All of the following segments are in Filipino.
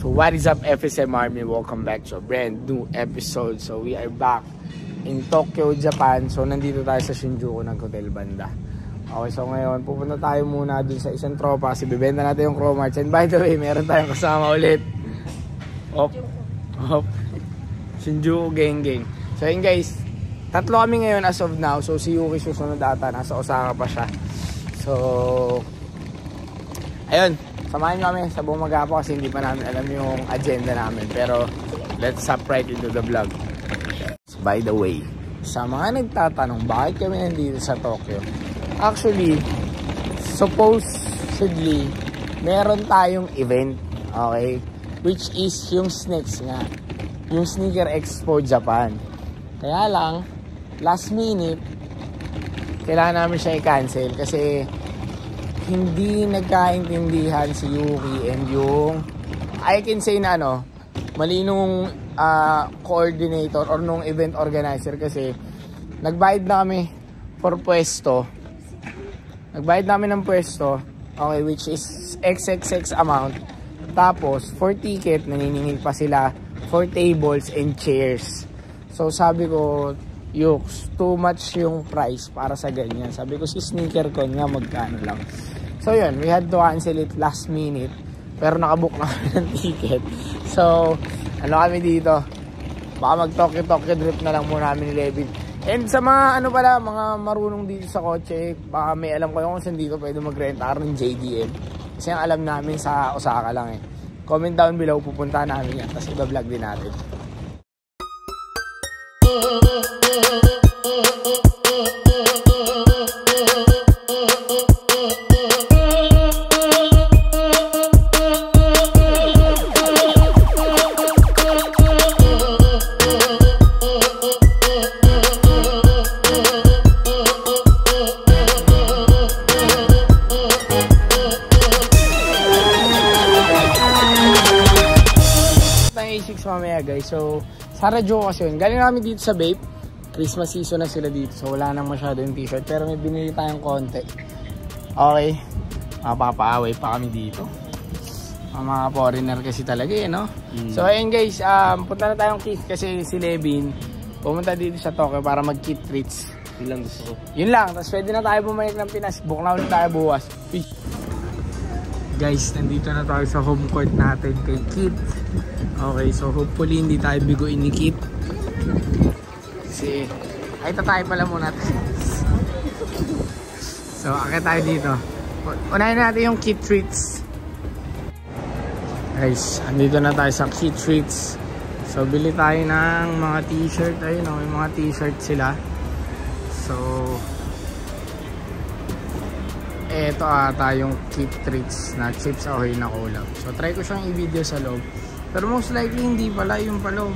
So what is up, FSM Army? Welcome back to a brand new episode. So we are back in Tokyo, Japan. So nandito tayo sa Shinjuku ng Hotel Banda. Okay, so ngayon pupunta tayo muna dun sa isang tropa kasi bibenta natin yung Chromarts. And by the way, meron tayong kasama ulit. Op. Shinjuku gang. So yun guys, tatlo kami ngayon as of now. So si Yuki susunod ata, nasa Osaka pa siya. So ayun, samahan nyo kami sa buong magapo kasi hindi pa namin alam yung agenda namin. Pero let's hop right into the vlog. By the way, sa mga nagtatanong bakit kami nandito sa Tokyo, actually, supposedly meron tayong event, okay, which is yung SNEX nga, yung Sneaker Expo Japan. Kaya lang, last minute kailangan namin siya i-cancel kasi hindi nagkaintindihan si Yuki and yung, I can say na malinong coordinator or nung event organizer kasi nagbayad na kami for pwesto. Nagbayad namin ng pwesto, okay, which is XXX amount. Tapos, for ticket, naniningil pa sila for tables and chairs. So, sabi ko, Yux, too much yung price para sa ganyan. Sabi ko, si SneakerCon nga, magkano lang. So, yun, we had to cancel it last minute. Pero nakabook na kami ng ticket. So, kami dito? Baka mag-Tokyo trip na lang muna namin ni Levin. And sa mga mga marunong dito sa kotse, baka may alam kayo kung saan dito pwede mag-rent-car ng JDM. Kasi ang alam namin sa Osaka lang eh. Comment down below, pupunta namin yan. Tapos iba-vlog din natin. Mamaya guys, so sa radyo kasi yun, galing namin dito sa Vape, Christmas season na sila dito, so wala nang masyado yung t-shirt, pero may binili tayong konti. Okay, mapapaaway pa kami dito, mga foreigner kasi talaga eh, no? So ayun guys, punta na tayong Kit kasi si Levin pumunta dito sa Tokyo para mag Kit treats. Yun lang gusto ko. Yun lang, tapos pwede na tayo bumalik ng Pinas, book na ulit tayo bukas. Peace. Guys, nandito na tayo sa home court natin kay Kit. Okay, so hopefully hindi tayo biguin ni Kit. Kasi, ay tatay pala muna tayo. So, akit tayo dito. Unahin natin yung Kit treats. Guys, andito na tayo sa Kit treats. So, bili tayo ng mga t-shirt. Ayun o, may mga t-shirt sila. So, eto ata yung Kit treats na Chips Ahoy na collab. So, try ko siyang i-video sa loob. Pero most likely hindi pala, yung pala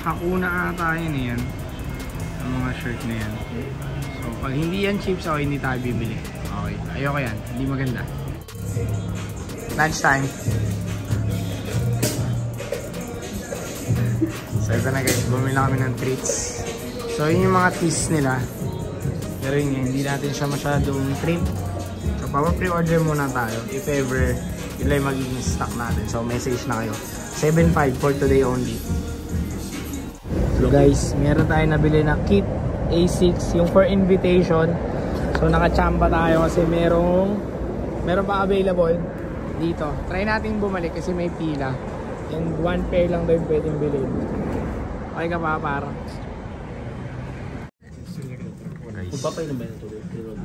Hakuna ata yun yan. Ang mga shirt na yan. So pag hindi yan Chips ako, hindi tayo bibili. Okay, ayoko yan, hindi maganda. Lunch time. So ito na guys, bumili na kami ng treats. So yun yung mga teas nila. Pero yun, hindi natin siya masyadong treat. So papa-pre-order muna tayo if ever yun lang magiging stock natin. So message na kayo. 7.5 for today only. So guys, meron tayo nabili na Kit A6 yung for invitation. So nakachamba tayo kasi meron pa available dito. Try natin bumalik kasi may pila. And one pair lang daw yung pwedeng bilhin. Okay ka pa parang.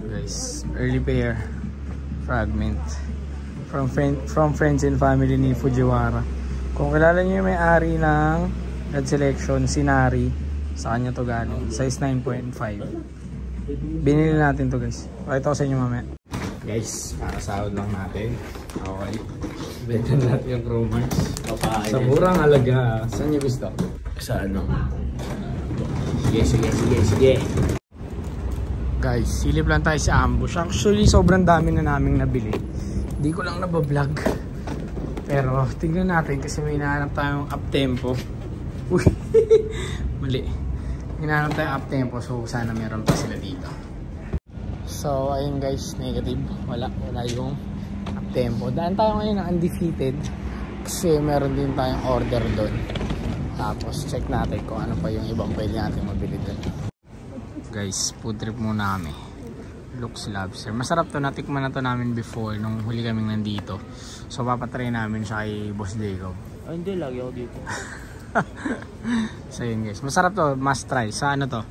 Guys, early pair fragment from friends and family ni Fujiwara. Kung kilala niyo yung may-ari ng God Selection, si Nari, sa kanya to galing. Size 9.5. Binili natin to guys. Pakita ko sa inyo mamaya. Guys, kakasahod lang natin. Okay. Benta natin yung Chromarts. Sa murang halaga. Saan niyo gusto? Sa ano? Sige. Guys, silip lang tayo sa ambush. Actually, sobrang dami na naming nabili. Hindi ko lang nabablog. Pero tingnan natin kasi may hinahanap tayong up-tempo. Uy, mali. Hinahanap tayong up-tempo, so sana meron pa sila dito. So ayun guys, negative. Wala yung up-tempo. Daan tayo ngayon ng undefeated. Kasi meron din tayong order doon. Tapos check natin kung ano pa yung ibang pwede natin mabili doon. Guys, food trip muna kami. Lux Lobster. Masarap to, natikman na to namin before nung huli kaming nandito. So papatry namin siya kay Boss Jacob. Hindi, lagi ako dito. So yun guys, masarap to, must try. Sa ano to?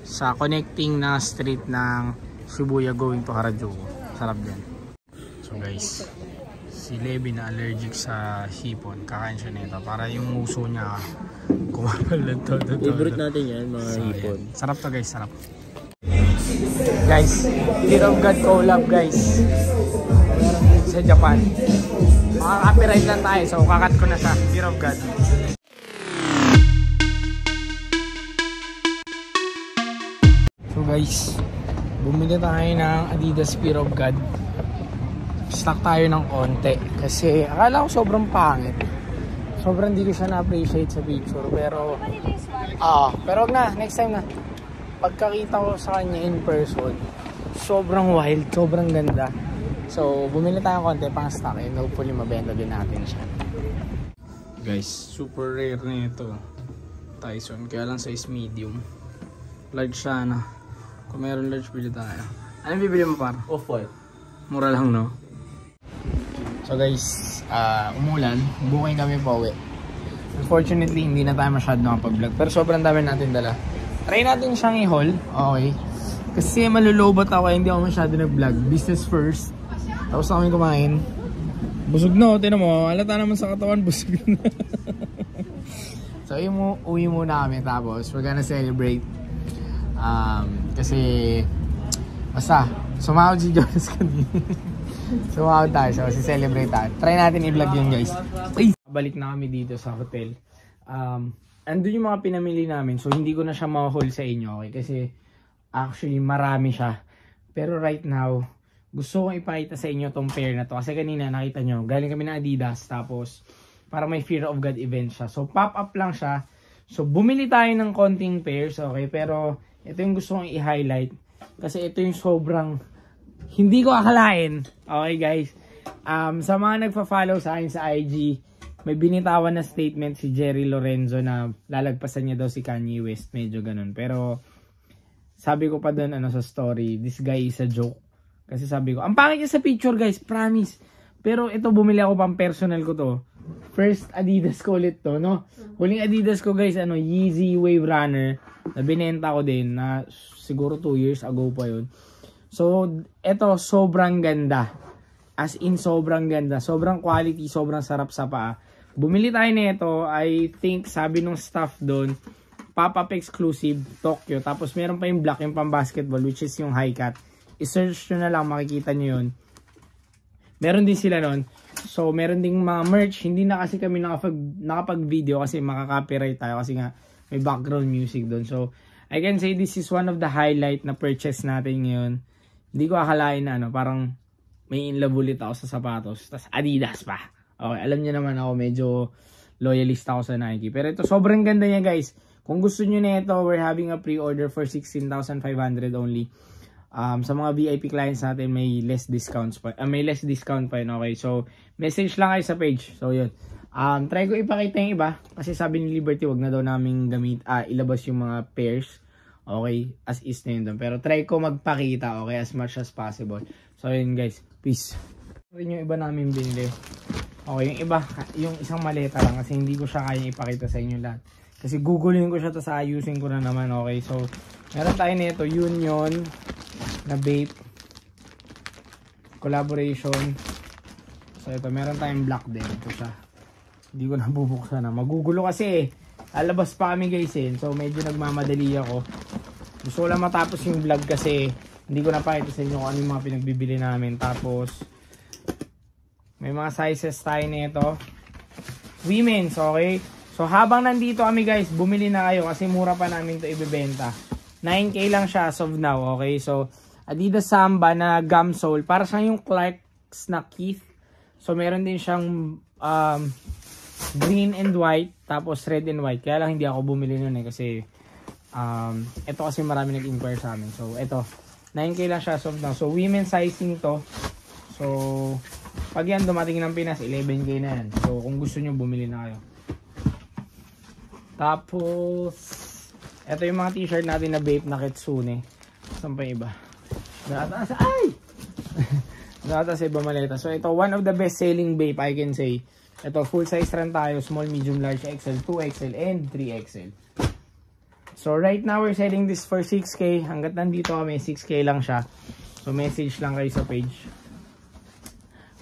Sa connecting na street ng Shibuya going to Harajuku. Sarap din. So guys, si Levi na allergic sa hipon, kakain siya nito para yung uso niya kumapal ng todo. Favorite natin yan, mga So, hipon. yan. Sarap to guys, sarap. Guys, Fear of God collab guys. Meron din sa Japan. Makaka-copyright lang tayo, so kakat ko na siya. Fear of God. So guys, bumili tayo ng Adidas Fear of God. Stock tayo ng konti kasi akala ko sobrang pangit. Sobrang hindi ko siya na-appreciate sa picture, pero pero wag na, next time na. Pagkakita ko sa kanya in person, sobrang wild, sobrang ganda. So bumili tayo ng konti pang stock and hopefully mabenta din natin siya. Guys, super rare na ito Tyson, kaya lang size medium. Large siya na. Kung meron large, bili tayo. Anong bibili mo par? Off-white. Mura lang, no? So guys, umulan. Booking kami pa uwi. Unfortunately, hindi na tayo masyado nakapag-vlog. Pero sobrang dami natin dala. Try natin siyang i-haul. Okay. Kasi malulobot ako, hindi ako masyado nag-vlog. Business first. Tapos na kami kumain. Busog na, tinan mo. Halata naman sa katawan, busog na. So uwi muna kami. Tapos we're gonna celebrate. Kasi basta sumahod si Jonas kanina. Sumahod tayo, so si-celebrate tayo. Try natin i-vlog yun guys. Balik na kami dito sa hotel. Andun yung mga pinamili namin, so hindi ko na siya ma-haul sa inyo, okay? Kasi actually marami siya. Pero right now, gusto kong ipakita sa inyo tong pair na to. Kasi kanina nakita nyo, galing kami ng Adidas, tapos para may Fear of God event siya. So pop-up lang siya. So bumili tayo ng konting pairs, okay? Pero ito yung gusto kong i-highlight. Kasi ito yung sobrang hindi ko akalain. Okay guys. Sa mga nagpa-follow sa akin sa IG, may binitawan na statement si Jerry Lorenzo na lalagpasan niya daw si Kanye West. Medyo ganun. Pero sabi ko pa doon sa story, this guy is a joke. Kasi sabi ko, ang pangit niya sa picture guys, promise. Pero ito, bumili ako pang personal ko to. First Adidas ko ulit to, no? Huling Adidas ko guys, Yeezy Wave Runner. Na binenta ko din na siguro 2 years ago pa yun. So, eto sobrang ganda. As in, sobrang ganda. Sobrang quality, sobrang sarap sa paa. Bumili tayo nito, I think, sabi nung staff doon, pop-up exclusive, Tokyo. Tapos meron pa yung black, yung pang basketball, which is yung high cut. I-search nyo na lang, makikita nyo yun. Meron din sila nun. So, meron ding mga merch. Hindi na kasi kami nakapag-video kasi makaka-copyright tayo kasi nga may background music doon. So, I can say this is one of the highlight na purchase natin ngayon. Hindi ko akalain na parang may in love ulit ako sa sapatos. Tas Adidas pa. Okay, alam niyo naman ako medyo loyalist ako sa Nike. Pero ito sobrang ganda niya guys. Kung gusto niyo nito, we're having a pre-order for 16,500 only. Sa mga VIP clients natin may less discounts pa. May less discount pa yun. Okay, so message lang kayo sa page. So yun. Try ko ipakita yung iba kasi sabi ni Liberty wag na daw naming ilabas yung mga pairs. Okay, as is na yun doon. Pero try ko magpakita, okay, as much as possible. So yun guys, peace. Rin yung iba namin binili. Okay, yung iba, yung isang maleta lang kasi hindi ko siya kaya ipakita sa inyo lahat. Kasi googlein ko siya tapos ayusin ko na naman, okay. So, meron tayo nito, Union na vape collaboration. So ito, meron tayong black din. Ito siya. Hindi ko nabubuksan na. Magugulo kasi alabas pa kami guys eh. So medyo nagmamadali ako. Gusto ko lang matapos yung vlog kasi hindi ko napakita sa inyo kung ano yung mga pinagbibili namin. Tapos may mga sizes tayo nito. Women's, okay? So habang nandito kami guys, bumili na kayo kasi mura pa namin to ibebenta. 9K lang siya as of now, okay? So Adidas Samba na gum sole. Para siyang yung Clarks na Keith. So meron din siyang green and white. Tapos red and white. Kaya lang hindi ako bumili nun eh. Kasi ito kasi marami nag-inquire sa amin. So ito. 9K lang siya as of now. So women's sizing to. So Pag yan dumating ng Pinas, 11K na yan. So, kung gusto nyo, bumili na kayo. Tapos, ito yung mga t-shirt natin na Bape na Kitsune. Saan pa iba? Nataas, ay! Nataas sa iba maleta. So, ito, one of the best selling Bape, I can say. Ito, full size rin tayo. Small, medium, large, XL, 2XL, and 3XL. So, right now, we're selling this for 6K. Hanggat nandito kami, 6K lang siya. So, message lang kayo sa page.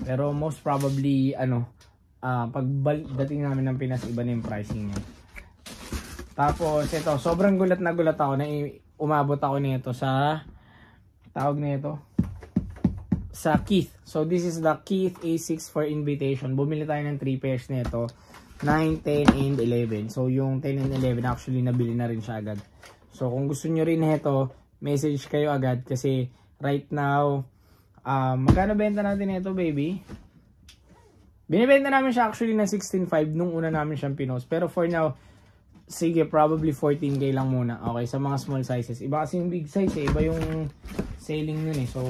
Pero most probably, pag dating namin ng Pinas, iba na yung pricing niya. Tapos, ito, sobrang gulat na gulat ako na umabot ako nito sa, tawag nito, sa Keith. So, this is the Keith A6 for invitation. Bumili tayo ng 3 pairs nito, 9, 10, and 11. So, yung 10 and 11, actually, nabili na rin siya agad. So, kung gusto nyo rin nito, message kayo agad kasi right now, magkano benta natin ito, baby? Binibenta namin siya actually na 16.5 nung una namin siyang pinost. Pero for now, sige, probably 14K lang muna. Okay, sa mga small sizes. Iba kasi yung big size eh. Iba yung selling nun eh. So,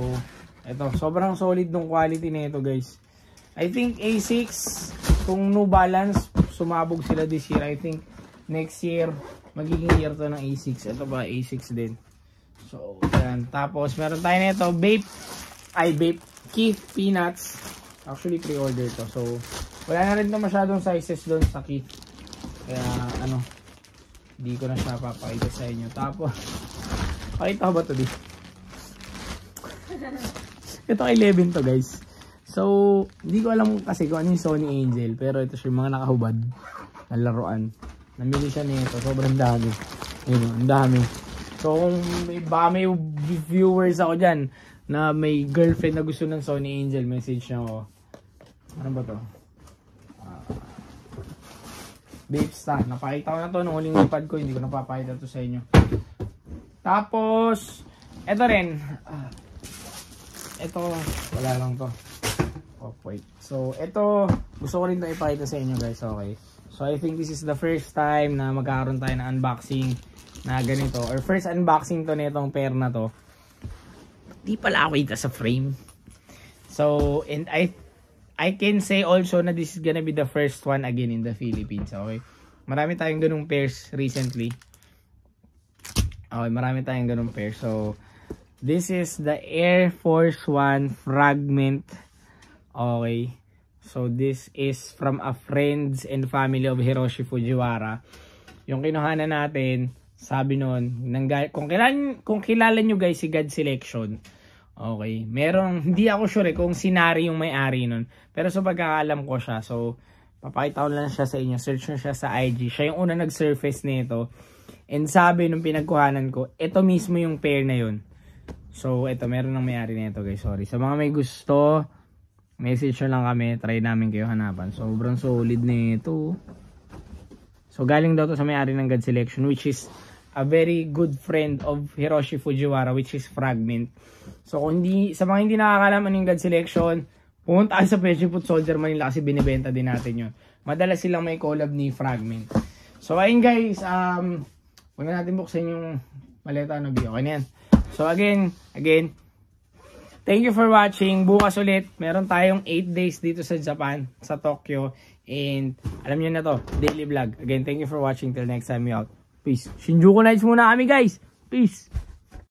ito, sobrang solid nung quality nito, guys. I think A6, kung New Balance, sumabog sila this year. I think next year, magiging year to ng A6. Ito ba, A6 din. So, yan. Tapos, meron tayo nito, Bape, Keith Peanuts. Actually, pre-order to. So, wala na rin ito masyadong sizes doon sa Keith. Kaya, hindi ko na siya papakita sa inyo. Tapos, pakita ko ba ito di? Ito 11 to, guys. So, hindi ko alam kasi kung ano yung Sony Angel. Pero ito siya yung mga nakahubad na laruan. Namili siya nito. Sobrang dami. Ayun, ang dami. So, kung baka may viewers ako dyan na may girlfriend na gusto ng Sony Angel, message niya ako. Ano ba to? Bape stand. Napakita ko na to nung huling lipad ko. Hindi ko napapakita to sa inyo. Tapos, eto rin. Ito, wala lang to. Oh, wait. So, ito, gusto ko rin to ipakita sa inyo, guys. Okay. So, I think this is the first time na magkakaroon tayo ng unboxing na ganito. Or first unboxing to nitong pair na to. Di pala ako ito sa frame. So, and I can say also na this is gonna be the first one again in the Philippines. Okay. Marami tayong ganung pairs recently. Okay, marami tayong ganung pairs. So, this is the Air Force One Fragment. Okay. So, this is from a friends and family of Hiroshi Fujiwara. Yung kinuhanan natin, sabi nun, kung kilala nyo guys si God Selection, okay, hindi ako sure kung sinari yung may-ari nun, pero sa pagkakaalam ko siya, so, papakita ko lang siya sa inyo, search nyo siya sa IG, siya yung una nag-surface nito, and sabi nung pinagkuhanan ko, ito mismo yung pair na yun. So, ito, meron ng may-ari nito guys, sorry. Sa mga may gusto, message nyo lang kami, try namin kayo hanapan. Sobrang solid nito. So, galing daw to sa may-ari ng God Selection, which is a very good friend of Hiroshi Fujiwara, which is Fragment. So, sa mga hindi nakakalam ano yung God Selection, pumunta sa Page Foot Soldier Manila kasi binibenta din natin yun. Madalas silang may collab ni Fragment. So, ayun guys, huwag na natin buksan yung maleta na video. Okay na yan. So, again, thank you for watching. Bukas ulit, meron tayong 8 days dito sa Japan, sa Tokyo. And, alam nyo na to, daily vlog. Again, thank you for watching. Till next time, you out. Peace. Shinjuku Nights muna kami, guys. Peace.